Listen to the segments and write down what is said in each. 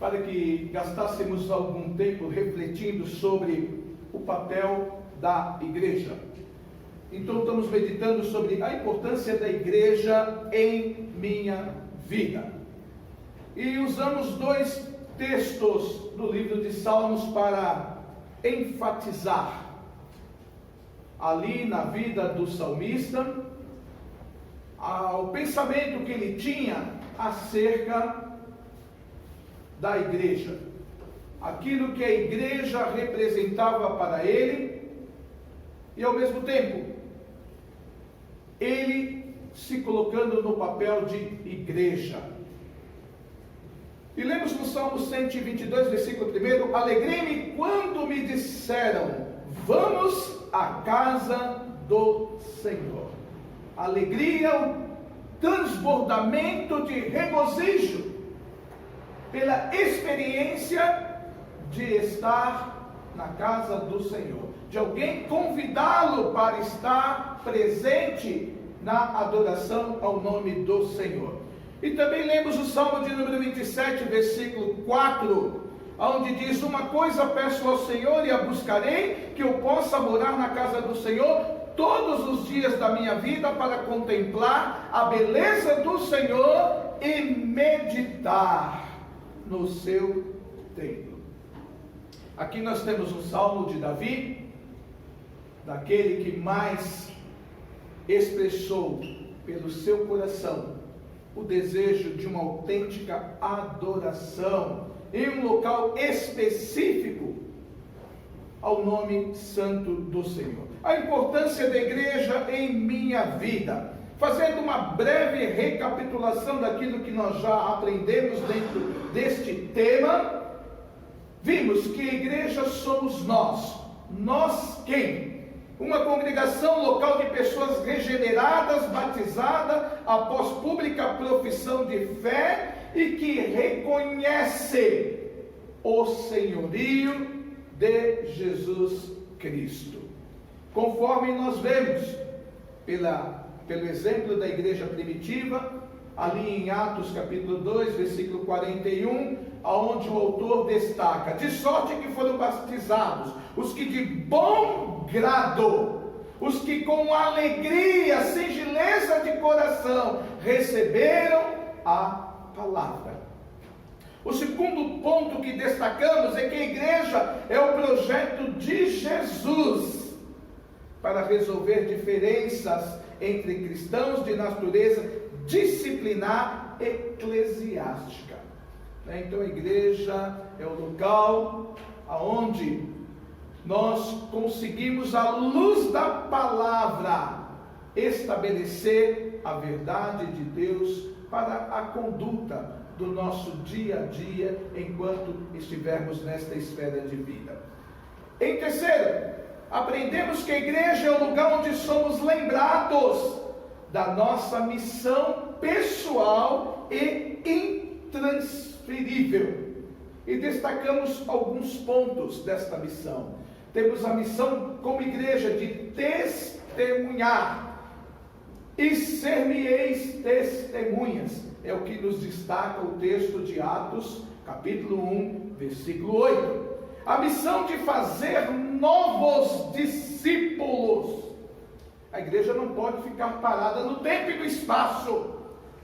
para que gastássemos algum tempo refletindo sobre o papel da igreja. Então estamos meditando sobre a importância da igreja em minha vida. E usamos dois textos do livro de Salmos para enfatizar ali na vida do salmista o pensamento que ele tinha acerca da igreja, aquilo que a igreja representava para ele, e ao mesmo tempo ele se colocando no papel de igreja. E lemos no Salmo 122, versículo 1: alegrei-me quando me disseram, vamos à casa do Senhor. Alegria, o transbordamento de regozijo pela experiência de estar na casa do Senhor, de alguém convidá-lo para estar presente na adoração ao nome do Senhor. E também lemos o Salmo de número 27, versículo 4, onde diz: uma coisa peço ao Senhor e a buscarei, que eu possa morar na casa do Senhor todos os dias da minha vida, para contemplar a beleza do Senhor e meditar no seu templo. Aqui nós temos um salmo de Davi, daquele que mais expressou pelo seu coração o desejo de uma autêntica adoração em um local específico ao nome santo do Senhor. A importância da igreja em minha vida. Fazendo uma breve recapitulação daquilo que nós já aprendemos dentro deste tema, vimos que a igreja somos nós. Nós quem? Uma congregação local de pessoas regeneradas, batizadas, após pública profissão de fé e que reconhece o senhorio de Jesus Cristo. Conforme nós vemos pelo exemplo da igreja primitiva, ali em Atos capítulo 2, versículo 41, aonde o autor destaca: de sorte que foram batizados os que de bom grado, os que com alegria, singeleza de coração, receberam a palavra. O segundo ponto que destacamos é que a igreja é o projeto de Jesus para resolver diferenças entre cristãos de natureza disciplinar eclesiástica. Então a igreja é o local onde nós conseguimos, à luz da palavra, estabelecer a verdade de Deus para a conduta do nosso dia a dia, enquanto estivermos nesta esfera de vida. Em terceiro, aprendemos que a igreja é o lugar onde somos lembrados da nossa missão pessoal e intransferível. E destacamos alguns pontos desta missão. Temos a missão como igreja de testemunhar. E ser-me-eis testemunhas. É o que nos destaca o texto de Atos, capítulo 1, versículo 8. A missão de fazer novos discípulos. A igreja não pode ficar parada no tempo e no espaço.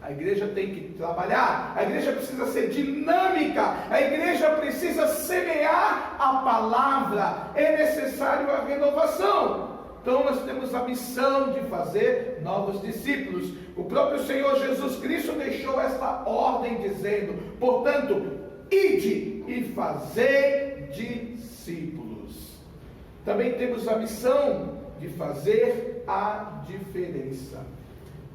A igreja tem que trabalhar, a igreja precisa ser dinâmica, a igreja precisa semear a palavra, é necessário a renovação. Então nós temos a missão de fazer novos discípulos. O próprio Senhor Jesus Cristo deixou esta ordem dizendo: portanto, ide e fazei discípulos. Também temos a missão de fazer a diferença,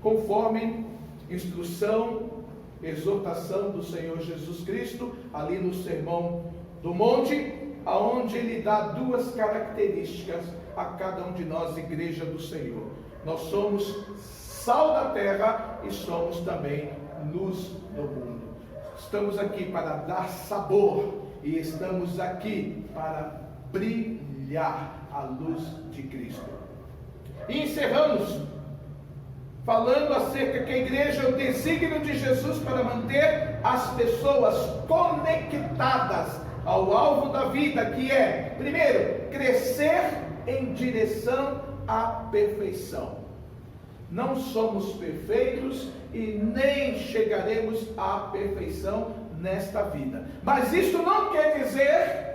conforme instrução, exortação do Senhor Jesus Cristo, ali no Sermão do Monte, aonde ele dá duas características a cada um de nós, igreja do Senhor. Nós somos sal da terra e somos também luz do mundo. Estamos aqui para dar sabor e estamos aqui para brilhar a luz de Cristo. E encerramos falando acerca que a igreja é o desígnio de Jesus para manter as pessoas conectadas ao alvo da vida, que é, primeiro, crescer em direção à perfeição. Não somos perfeitos e nem chegaremos à perfeição nesta vida. Mas isso não quer dizer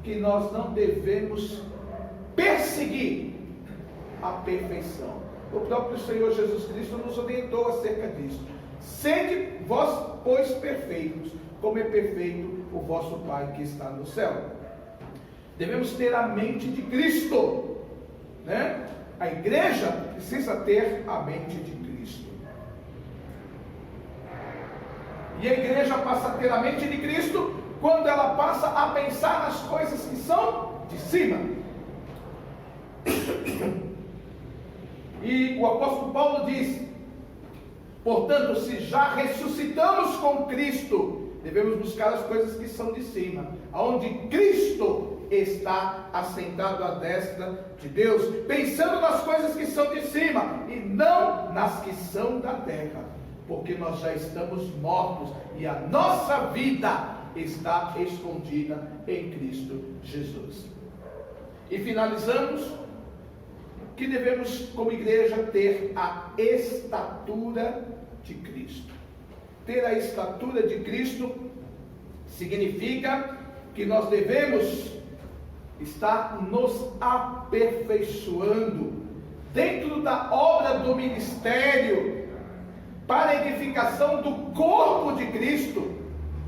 que nós não devemos perseguir a perfeição. O próprio Senhor Jesus Cristo nos orientou acerca disso. Sede vós, pois, perfeitos, como é perfeito o vosso Pai que está no céu. Devemos ter a mente de Cristo, né? A igreja precisa ter a mente de Cristo. E a igreja passa a ter a mente de Cristo quando ela passa a pensar nas coisas que são de cima. E o apóstolo Paulo diz: portanto, se já ressuscitamos com Cristo, devemos buscar as coisas que são de cima, aonde Cristo está assentado à destra de Deus, pensando nas coisas que são de cima e não nas que são da terra, porque nós já estamos mortos e a nossa vida está escondida em Cristo Jesus. E finalizamos que devemos, como igreja, ter a estatura de Cristo. Ter a estatura de Cristo significa que nós devemos estar nos aperfeiçoando dentro da obra do ministério, para a edificação do corpo de Cristo,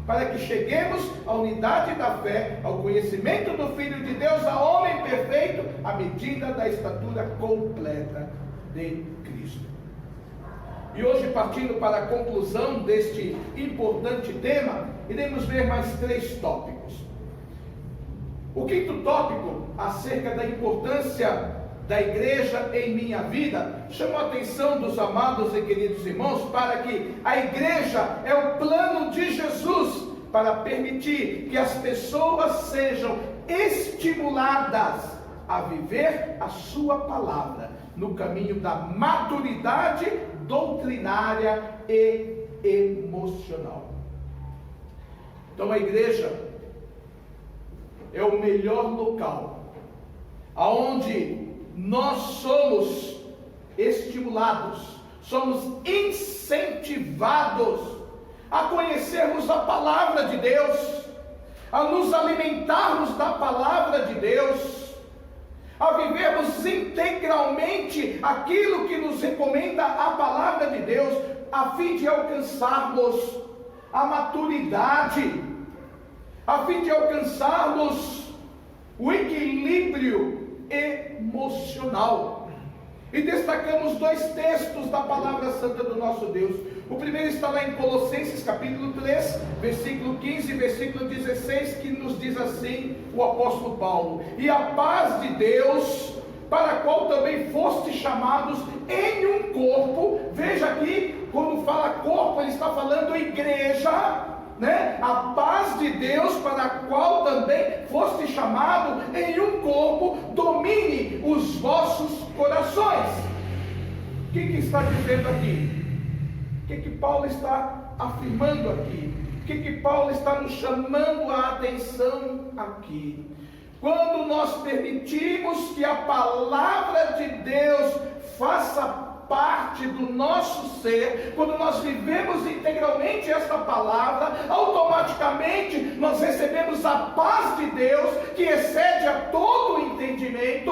para que cheguemos à unidade da fé, ao conhecimento do Filho de Deus, a homem perfeito, à medida da estatura completa de Cristo. E hoje, partindo para a conclusão deste importante tema, iremos ver mais 3 tópicos. O quinto tópico, acerca da importância da igreja em minha vida, chamou a atenção dos amados e queridos irmãos para que a igreja é o plano de Jesus para permitir que as pessoas sejam estimuladas a viver a sua palavra no caminho da maturidade doutrinária e emocional. Então a igreja é o melhor local aonde nós somos estimulados, somos incentivados a conhecermos a palavra de Deus, a nos alimentarmos da palavra de Deus, a vivermos integralmente aquilo que nos recomenda a palavra de Deus, a fim de alcançarmos a maturidade, a fim de alcançarmos o equilíbrio emocional. E destacamos 2 textos da palavra santa do nosso Deus. O primeiro está lá em Colossenses capítulo 3, versículo 15 e versículo 16, que nos diz assim o apóstolo Paulo: e a paz de Deus, para a qual também foste chamados em um corpo. Veja aqui, quando fala corpo, ele está falando igreja, né? A paz de Deus, para a qual também foste chamado em um corpo, domine os vossos corações. O que está dizendo aqui? O que Paulo está afirmando aqui? O que Paulo está nos chamando a atenção aqui? Quando nós permitimos que a palavra de Deus faça parte do nosso ser, quando nós vivemos integralmente esta palavra, automaticamente nós recebemos a paz de Deus, que excede a todo o entendimento,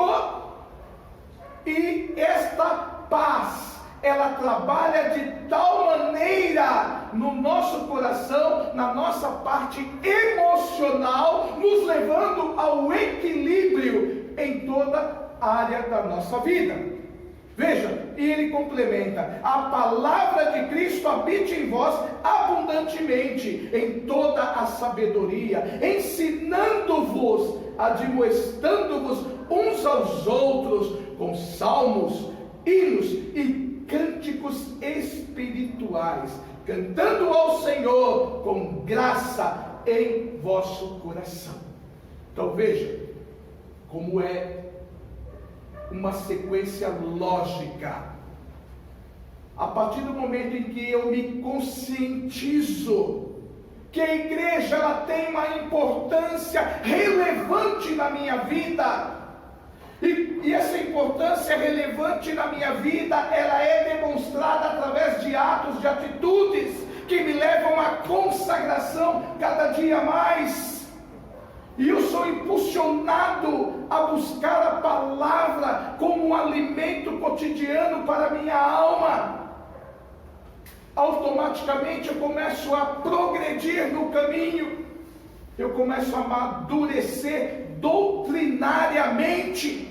e esta paz, ela trabalha de tal maneira no nosso coração, na nossa parte emocional, nos levando ao equilíbrio em toda a área da nossa vida. Veja, e ele complementa: a palavra de Cristo habite em vós abundantemente, em toda a sabedoria, ensinando-vos, admoestando-vos uns aos outros, com salmos, hinos e cânticos espirituais, cantando ao Senhor com graça em vosso coração. Então veja como é uma sequência lógica. A partir do momento em que eu me conscientizo que a igreja ela tem uma importância relevante na minha vida. E essa importância relevante na minha vida, ela é demonstrada através de atos, de atitudes, que me levam à consagração cada dia mais. E eu sou impulsionado a buscar a palavra como um alimento cotidiano para a minha alma. Automaticamente eu começo a progredir no caminho, eu começo a amadurecer doutrinariamente.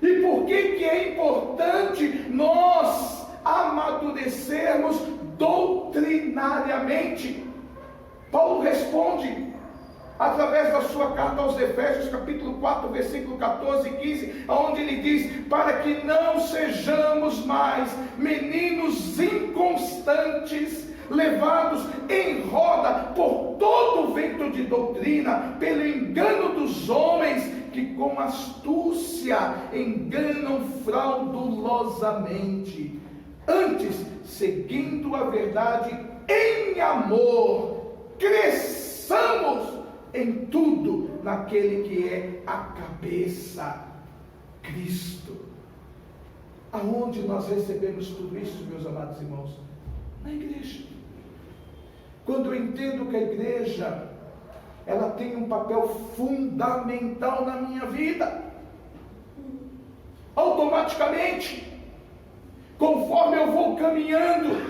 E por que é importante nós amadurecermos doutrinariamente? Paulo responde através da sua carta aos Efésios, capítulo 4, versículo 14 e 15, onde ele diz: para que não sejamos mais meninos inconstantes, levados em roda por todo o vento de doutrina, pelo engano dos homens, que com astúcia enganam fraudulosamente. Antes, seguindo a verdade em amor, cresçamos em tudo naquele que é a cabeça, Cristo. Aonde nós recebemos tudo isso, meus amados irmãos? Na igreja. Quando eu entendo que a igreja ela tem um papel fundamental na minha vida, automaticamente, conforme eu vou caminhando,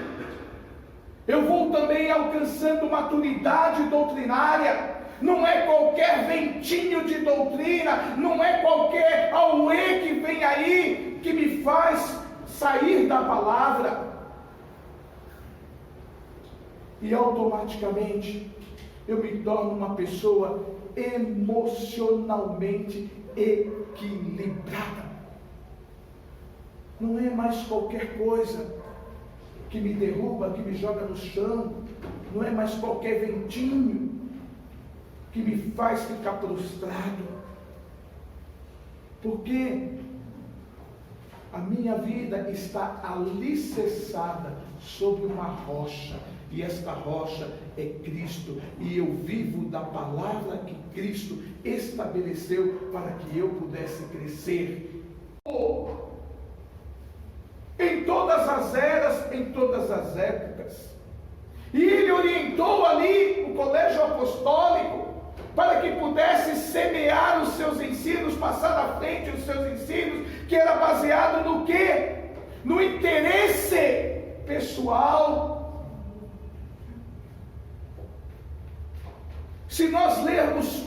eu vou também alcançando maturidade doutrinária. Não é qualquer ventinho de doutrina, não é qualquer auê que vem aí que me faz sair da palavra. E automaticamente eu me torno uma pessoa emocionalmente equilibrada. Não é mais qualquer coisa que me derruba, que me joga no chão. Não é mais qualquer ventinho que me faz ficar prostrado. Porque a minha vida está alicerçada sobre uma rocha. E esta rocha é Cristo, e eu vivo da palavra que Cristo estabeleceu para que eu pudesse crescer. Em todas as eras, em todas as épocas. E ele orientou ali o colégio apostólico para que pudesse semear os seus ensinos, passar à frente os seus ensinos, que era baseado no quê? No interesse pessoal. Se nós lermos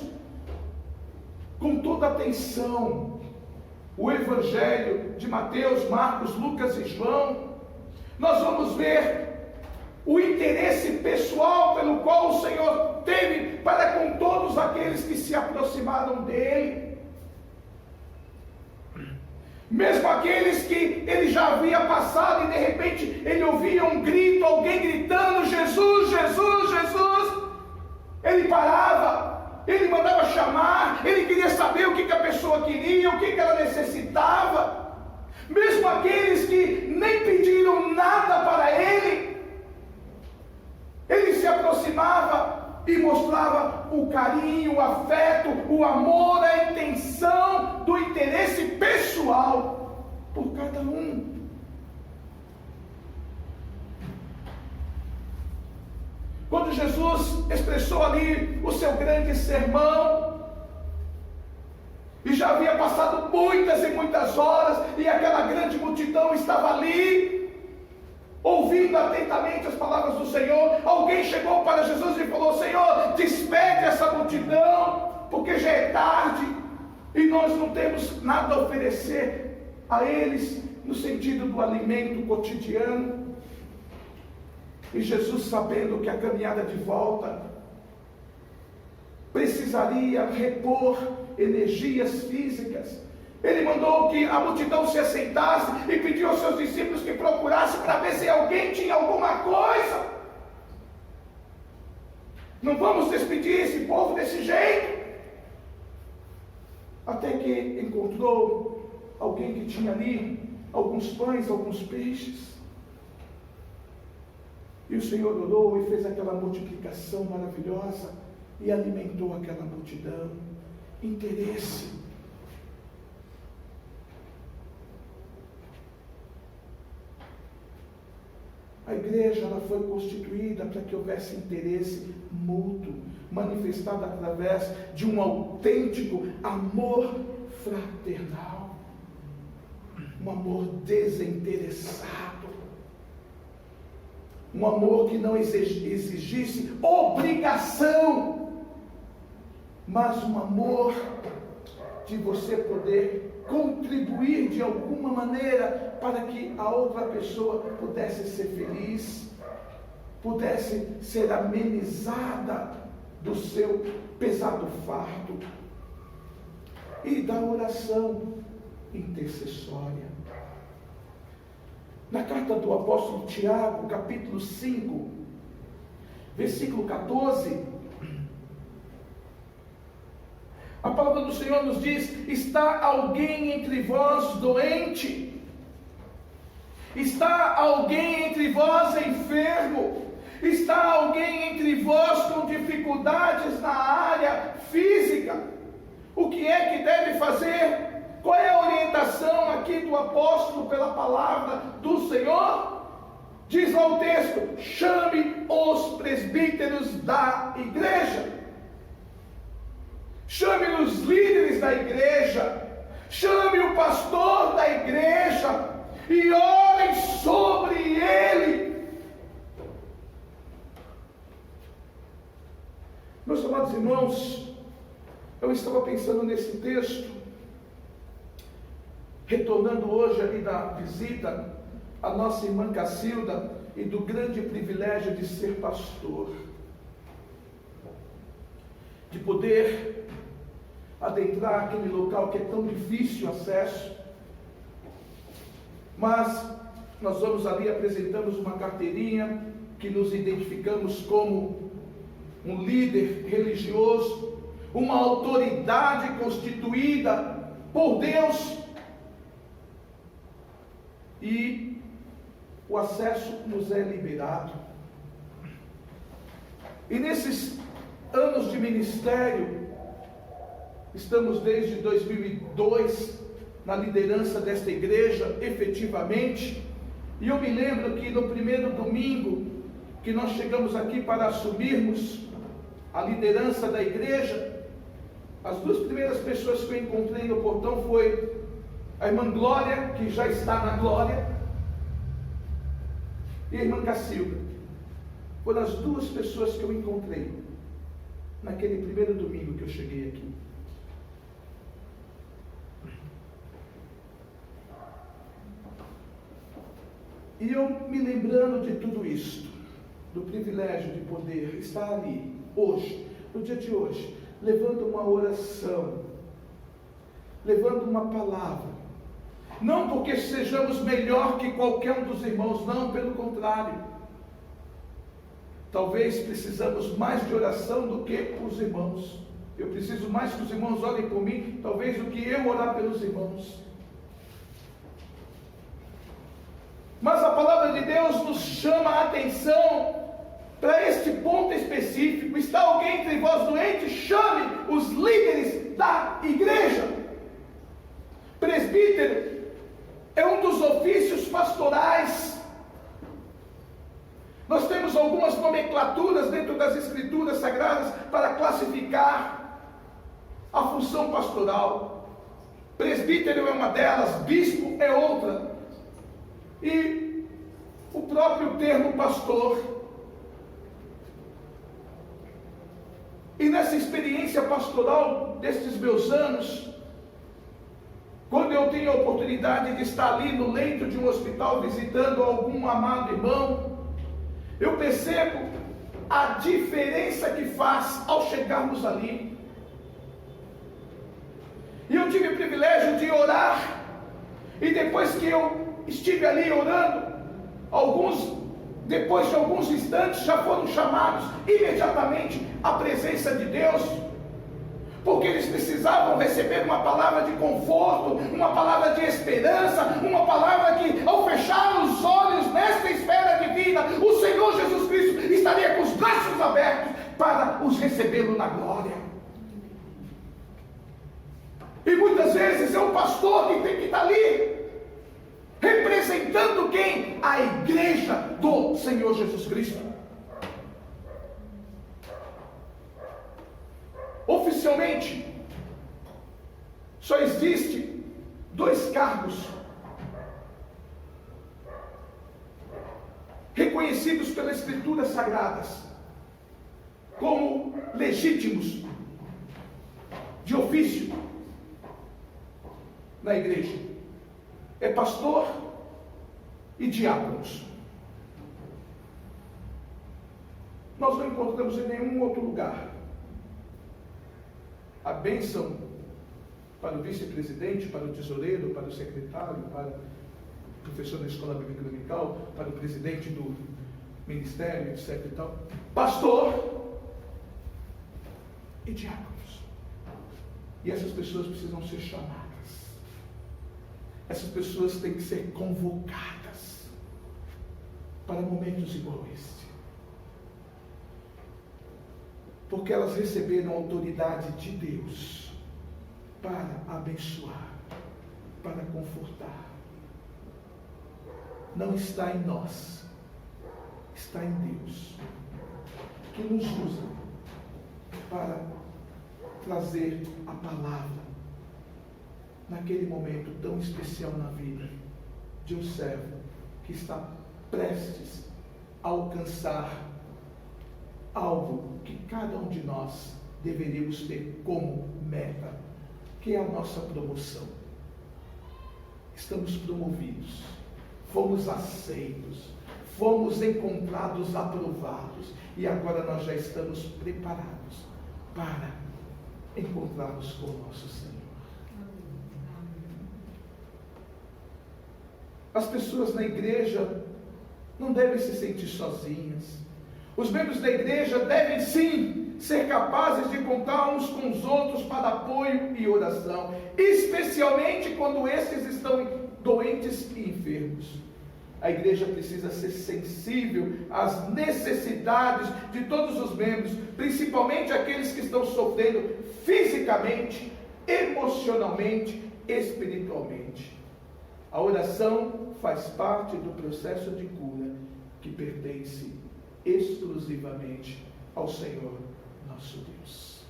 com toda atenção o Evangelho de Mateus, Marcos, Lucas e João, nós vamos ver o interesse pessoal pelo qual o Senhor teve para com todos aqueles que se aproximaram dele. Mesmo aqueles que ele já havia passado e de repente ele ouvia um grito, alguém gritando: Jesus, Jesus, Jesus. Ele parava, ele mandava chamar, ele queria saber o que a pessoa queria, o que ela necessitava. Mesmo aqueles que nem pediram nada para ele, ele se aproximava e mostrava o carinho, o afeto, o amor, a intenção do interesse pessoal por cada um. Quando Jesus expressou ali o seu grande sermão, e já havia passado muitas e muitas horas, e aquela grande multidão estava ali, ouvindo atentamente as palavras do Senhor, alguém chegou para Jesus e falou: Senhor, despede essa multidão, porque já é tarde, e nós não temos nada a oferecer a eles, no sentido do alimento cotidiano. E Jesus, sabendo que a caminhada de volta precisaria repor energias físicas, ele mandou que a multidão se assentasse e pediu aos seus discípulos que procurassem para ver se alguém tinha alguma coisa. Não vamos despedir esse povo desse jeito. Até que encontrou alguém que tinha ali alguns pães, alguns peixes. E o Senhor orou e fez aquela multiplicação maravilhosa e alimentou aquela multidão. Interesse. A igreja ela foi constituída para que houvesse interesse mútuo, manifestado através de um autêntico amor fraternal, um amor desinteressado, um amor que não exigisse obrigação, mas um amor de você poder contribuir de alguma maneira para que a outra pessoa pudesse ser feliz, pudesse ser amenizada do seu pesado fardo. E da oração intercessória. Na carta do apóstolo Tiago, capítulo 5, versículo 14, a palavra do Senhor nos diz: está alguém entre vós doente? Está alguém entre vós enfermo? Está alguém entre vós com dificuldades na área física? O que é que deve fazer? Qual é a orientação aqui do apóstolo pela palavra do Senhor? Diz lá o texto: chame os presbíteros da igreja. Chame os líderes da igreja, chame o pastor da igreja e orem sobre ele. Meus amados irmãos, eu estava pensando nesse texto, retornando hoje ali da visita à nossa irmã Cacilda e do grande privilégio de ser pastor, de poder adentrar aquele local que é tão difícil acesso, mas nós vamos ali, apresentamos uma carteirinha que nos identificamos como um líder religioso, uma autoridade constituída por Deus, e o acesso nos é liberado. E nesses anos de ministério, estamos desde 2002 na liderança desta igreja, efetivamente, e eu me lembro que no primeiro domingo que nós chegamos aqui para assumirmos a liderança da igreja, as duas primeiras pessoas que eu encontrei no portão foi a irmã Glória, que já está na glória, e a irmã Cacilda. Foram as duas pessoas que eu encontrei naquele primeiro domingo que eu cheguei aqui. E eu me lembrando de tudo isto, do privilégio de poder estar ali, hoje, no dia de hoje, levando uma oração, levando uma palavra, não porque sejamos melhor que qualquer um dos irmãos, não, pelo contrário, talvez precisamos mais de oração do que os irmãos, eu preciso mais que os irmãos orem por mim, talvez do que eu orar pelos irmãos. Mas a palavra de Deus nos chama a atenção para este ponto específico. Está alguém entre vós doente? Chame os líderes da igreja. Presbítero é um dos ofícios pastorais. Nós temos algumas nomenclaturas dentro das escrituras sagradas para classificar a função pastoral. Presbítero é uma delas, bispo é outra. E o próprio termo pastor. E nessa experiência pastoral destes meus anos, quando eu tenho a oportunidade de estar ali no leito de um hospital visitando algum amado irmão, eu percebo a diferença que faz ao chegarmos ali. E eu tive o privilégio de orar, e depois que eu estive ali orando, depois de alguns instantes, já foram chamados imediatamente à presença de Deus, porque eles precisavam receber uma palavra de conforto, uma palavra de esperança, uma palavra que, ao fechar os olhos nesta esfera de vida, vida, o Senhor Jesus Cristo estaria com os braços abertos para os recebê-lo na glória. E muitas vezes é o pastor que tem que estar ali, representando quem? A igreja do Senhor Jesus Cristo. Oficialmente, só existe 2 cargos reconhecidos pelas Escrituras Sagradas como legítimos de ofício na igreja: é pastor e diáconos. Nós não encontramos em nenhum outro lugar a bênção para o vice-presidente, para o tesoureiro, para o secretário, para o professor da escola bíblica dominical, para o presidente do ministério, etc. e tal. Pastor e diáconos. E essas pessoas precisam ser chamadas. Essas pessoas têm que ser convocadas para momentos igual a este. Porque elas receberam a autoridade de Deus para abençoar, para confortar. Não está em nós, está em Deus, que nos usa para trazer a palavra naquele momento tão especial na vida de um servo que está prestes a alcançar algo que cada um de nós deveríamos ter como meta, que é a nossa promoção. Estamos promovidos, fomos aceitos, fomos encontrados aprovados, e agora nós já estamos preparados para encontrarmos com o nosso Senhor. As pessoas na igreja não devem se sentir sozinhas. Os membros da igreja devem sim ser capazes de contar uns com os outros para apoio e oração, especialmente quando estes estão doentes e enfermos. A igreja precisa ser sensível às necessidades de todos os membros, principalmente aqueles que estão sofrendo fisicamente, emocionalmente, espiritualmente. A oração faz parte do processo de cura que pertence exclusivamente ao Senhor nosso Deus.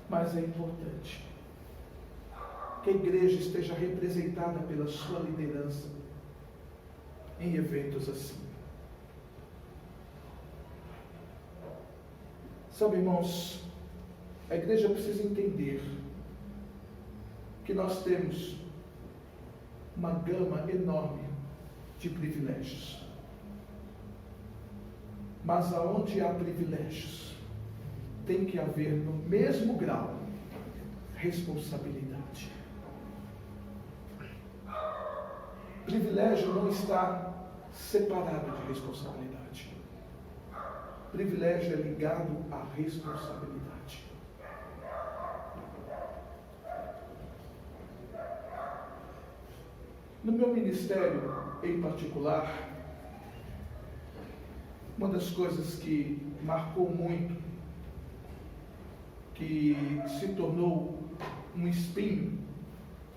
Mas é importante que a igreja esteja representada pela sua liderança em eventos assim. Sabe, irmãos, a igreja precisa entender que nós temos uma gama enorme de privilégios. Mas aonde há privilégios, tem que haver no mesmo grau responsabilidade. Privilégio não está separado de responsabilidade. Privilégio é ligado à responsabilidade. No meu ministério, em particular, uma das coisas que marcou muito, que se tornou um espinho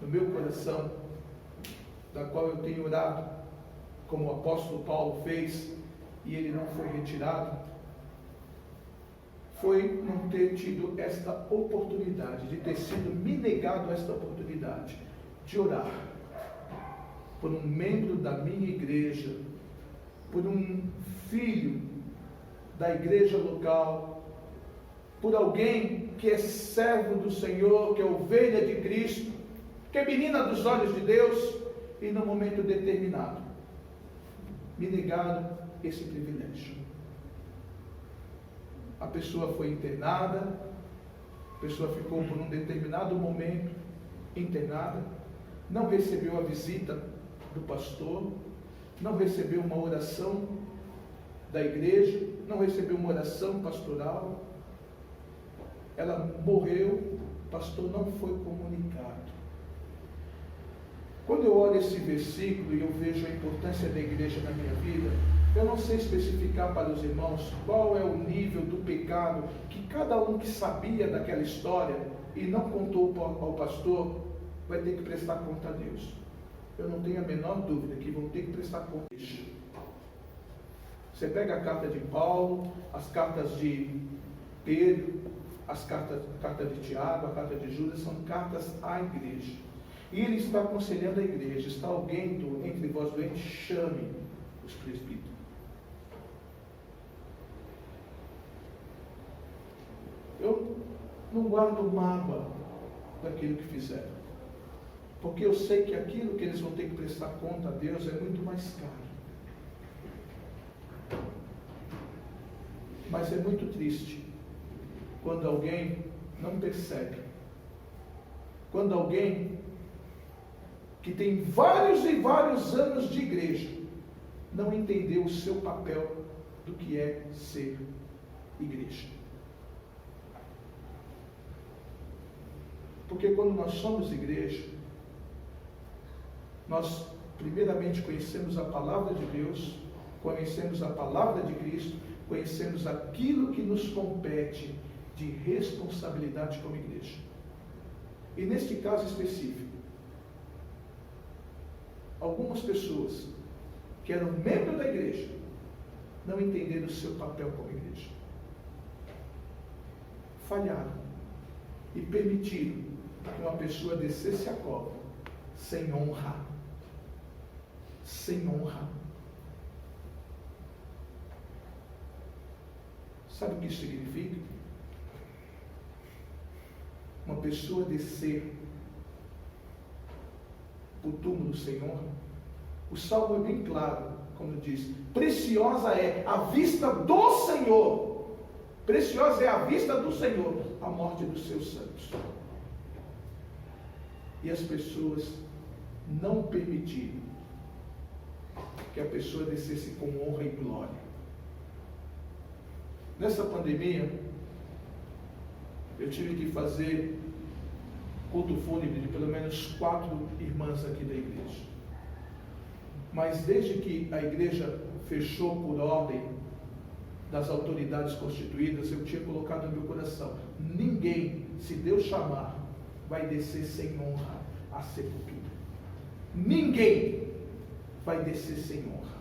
no meu coração, da qual eu tenho orado, como o apóstolo Paulo fez, e ele não foi retirado, foi não ter tido esta oportunidade, de ter sido me negado esta oportunidade de orar por um membro da minha igreja, por um filho da igreja local, por alguém que é servo do Senhor, que é ovelha de Cristo, que é menina dos olhos de Deus, e no momento determinado me negaram esse privilégio. A pessoa foi internada, a pessoa ficou por um determinado momento internada, não recebeu a visita do pastor, não recebeu uma oração da igreja, não recebeu uma oração pastoral, ela morreu, o pastor não foi comunicado. Quando eu olho esse versículo e eu vejo a importância da igreja na minha vida, eu não sei especificar para os irmãos qual é o nível do pecado que cada um que sabia daquela história e não contou ao pastor vai ter que prestar conta a Deus. Eu não tenho a menor dúvida que vão ter que prestar conta a Deus. Você pega a carta de Paulo, as cartas de Pedro, a carta de Tiago, a carta de Judas, são cartas à igreja. E ele está aconselhando a igreja: está alguém entre vós doentes, chame os presbíteros. Eu não guardo mágoa daquilo que fizeram, porque eu sei que aquilo que eles vão ter que prestar conta a Deus é muito mais caro. Mas é muito triste quando alguém não percebe, quando alguém que tem vários e vários anos de igreja não entendeu o seu papel do que é ser igreja. Porque quando nós somos igreja, nós primeiramente conhecemos a palavra de Deus, conhecemos a palavra de Cristo, conhecemos aquilo que nos compete de responsabilidade como igreja. E neste caso específico, algumas pessoas que eram membros da igreja não entenderam o seu papel como igreja. Falharam e permitiram que uma pessoa descesse a cova sem honra. Sem honra. Sabe o que isso significa? Uma pessoa descer o túmulo sem honra. O salmo é bem claro, quando diz: preciosa é a vista do Senhor, preciosa é a vista do Senhor a morte dos seus santos. E as pessoas não permitiram que a pessoa descesse com honra e glória. Nessa pandemia, eu tive que fazer culto fúnebre de pelo menos 4 irmãs aqui da igreja. Mas desde que a igreja fechou por ordem das autoridades constituídas, eu tinha colocado no meu coração: ninguém, se Deus chamar, vai descer sem honra à sepultura. Ninguém vai descer sem honra.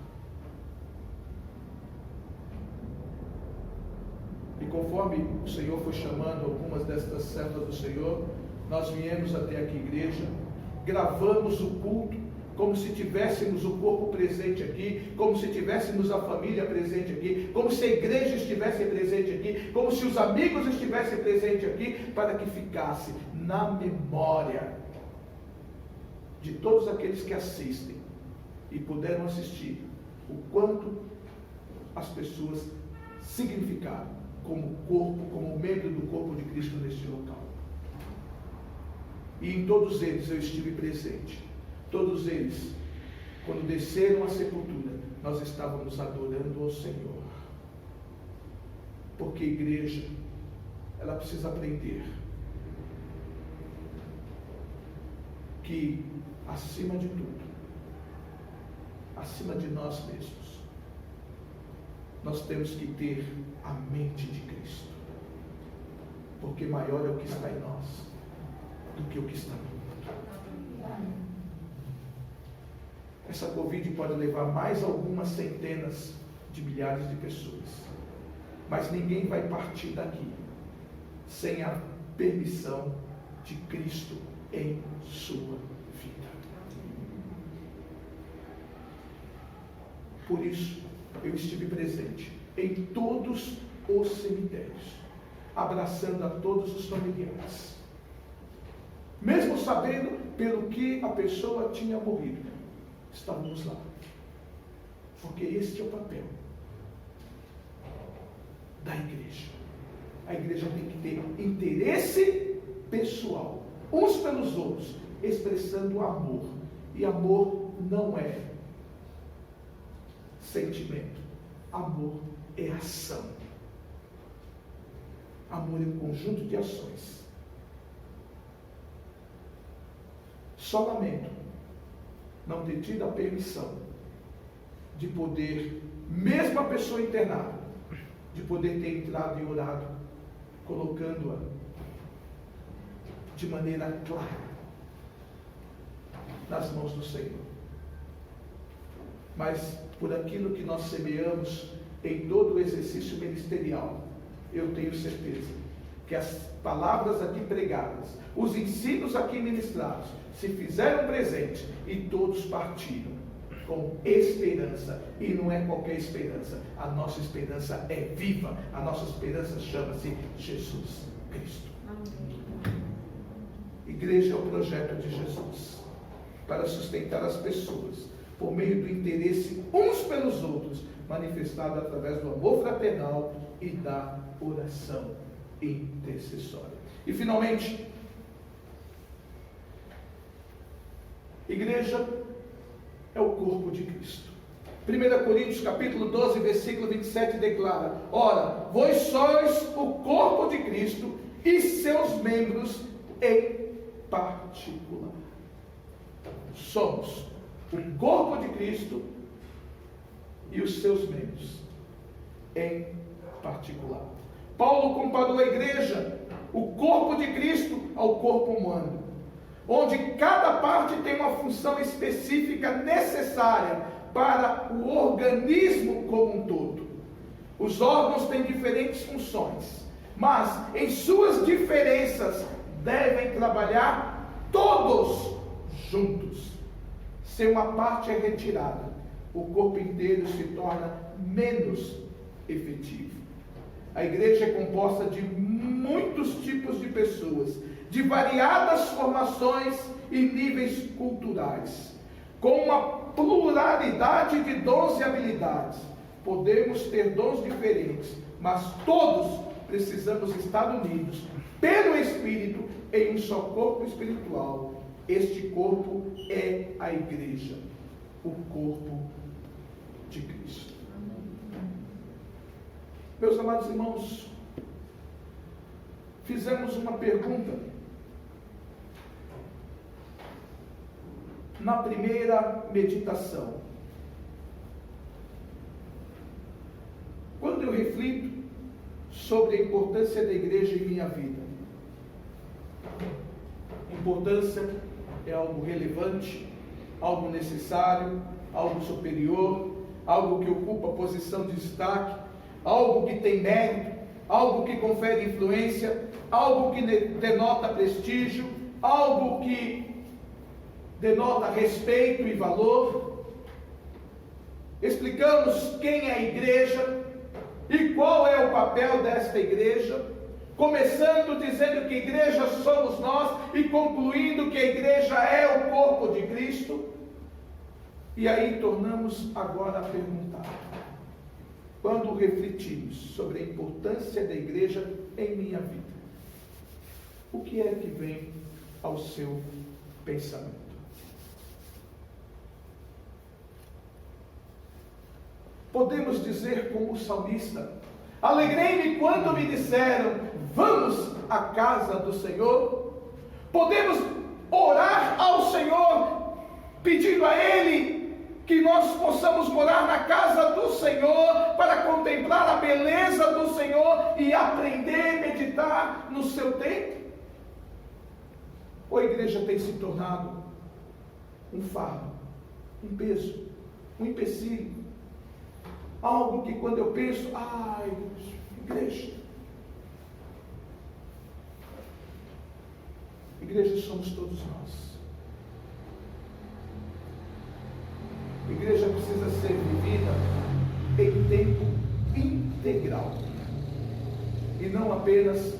E conforme o Senhor foi chamando algumas destas servas do Senhor, nós viemos até aqui a igreja, gravamos o culto, como se tivéssemos o corpo presente aqui, como se tivéssemos a família presente aqui, como se a igreja estivesse presente aqui, como se os amigos estivessem presentes aqui, para que ficasse na memória de todos aqueles que assistem e puderam assistir o quanto as pessoas significaram como corpo, como membro do corpo de Cristo neste local. E em todos eles eu estive presente. Todos eles, quando desceram à sepultura, nós estávamos adorando ao Senhor. Porque a igreja, ela precisa aprender que, acima de tudo, acima de nós mesmos, nós temos que ter a mente de Cristo. Porque maior é o que está em nós do que o que está no mundo. Essa Covid pode levar mais algumas centenas de milhares de pessoas, mas ninguém vai partir daqui sem a permissão de Cristo em sua vida. Por isso, eu estive presente em todos os cemitérios, abraçando a todos os familiares, mesmo sabendo pelo que a pessoa tinha morrido. Estávamos lá, porque este é o papel da igreja. A igreja tem que ter interesse pessoal, uns pelos outros, expressando amor. E amor não é sentimento, amor é ação. Amor é um conjunto de ações. Só lamento não ter tido a permissão de poder, mesmo a pessoa internada, de poder ter entrado e orado, colocando-a de maneira clara nas mãos do Senhor. Mas por aquilo que nós semeamos em todo o exercício ministerial, eu tenho certeza que as palavras aqui pregadas, os ensinos aqui ministrados, se fizeram presente e todos partiram com esperança. E não é qualquer esperança, a nossa esperança é viva, a nossa esperança chama-se Jesus Cristo. Igreja é o projeto de Jesus para sustentar as pessoas por meio do interesse uns pelos outros, manifestado através do amor fraternal e da oração intercessória. E finalmente, igreja é o corpo de Cristo. 1 Coríntios capítulo 12, versículo 27 declara: ora, vós sois o corpo de Cristo e seus membros em particular. Somos o corpo de Cristo e os seus membros em particular. Paulo comparou a igreja, o corpo de Cristo, ao corpo humano, onde cada parte tem uma função específica necessária para o organismo como um todo. Os órgãos têm diferentes funções, mas em suas diferenças devem trabalhar todos juntos. Se uma parte é retirada, o corpo inteiro se torna menos efetivo. A igreja é composta de muitos tipos de pessoas, de variadas formações e níveis culturais, com uma pluralidade de dons e habilidades. Podemos ter dons diferentes, mas todos precisamos estar unidos pelo Espírito em um só corpo espiritual. Este corpo é a igreja, o corpo de Cristo. Meus amados irmãos, fizemos uma pergunta na primeira meditação. Quando eu reflito sobre a importância da igreja em minha vida, importância é algo relevante, algo necessário, algo superior, algo que ocupa posição de destaque, algo que tem mérito, algo que confere influência, algo que denota prestígio, algo que denota respeito e valor. Explicamos quem é a igreja e qual é o papel desta igreja, começando dizendo que igreja somos nós e concluindo que a igreja é o corpo de Cristo. E aí tornamos agora a perguntar: quando refletimos sobre a importância da igreja em minha vida, o que é que vem ao seu pensamento? Podemos dizer como o salmista: alegrei-me quando me disseram, vamos à casa do Senhor. Podemos orar ao Senhor, pedindo a Ele que nós possamos morar na casa do Senhor, para contemplar a beleza do Senhor e aprender, meditar no seu templo? Ou a igreja tem se tornado um fardo, um peso, um empecilho, algo que quando eu penso, igreja somos todos nós. Igreja precisa ser vivida em tempo integral, e não apenas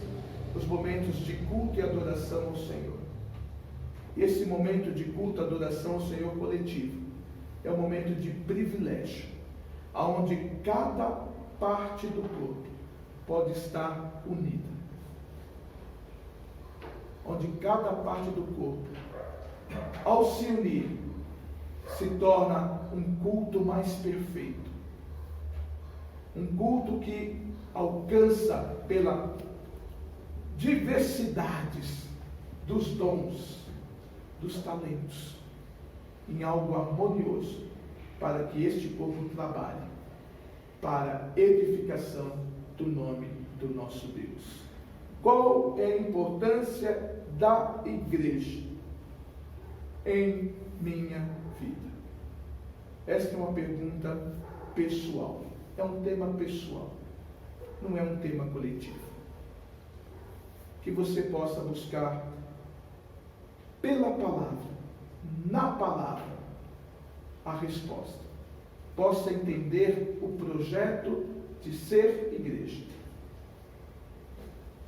os momentos de culto e adoração ao Senhor. Esse momento de culto e adoração ao Senhor coletivo é um momento de privilégio, onde cada parte do corpo pode estar unida, onde cada parte do corpo, ao se unir, se torna um culto mais perfeito, um culto que alcança pela diversidades dos dons, dos talentos, em algo harmonioso, para que este povo trabalhe para a edificação do nome do nosso Deus. Qual é a importância da igreja em minha vida? Esta é uma pergunta pessoal. É um tema pessoal. Não é um tema coletivo. Que você possa buscar pela palavra, na palavra, a resposta. Possa entender o projeto de ser igreja.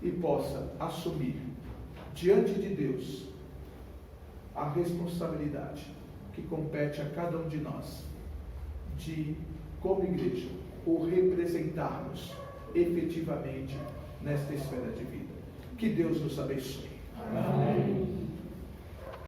E possa assumir diante de Deus a responsabilidade que compete a cada um de nós de, como igreja, o representarmos efetivamente nesta esfera de vida. Que Deus nos abençoe. Amém.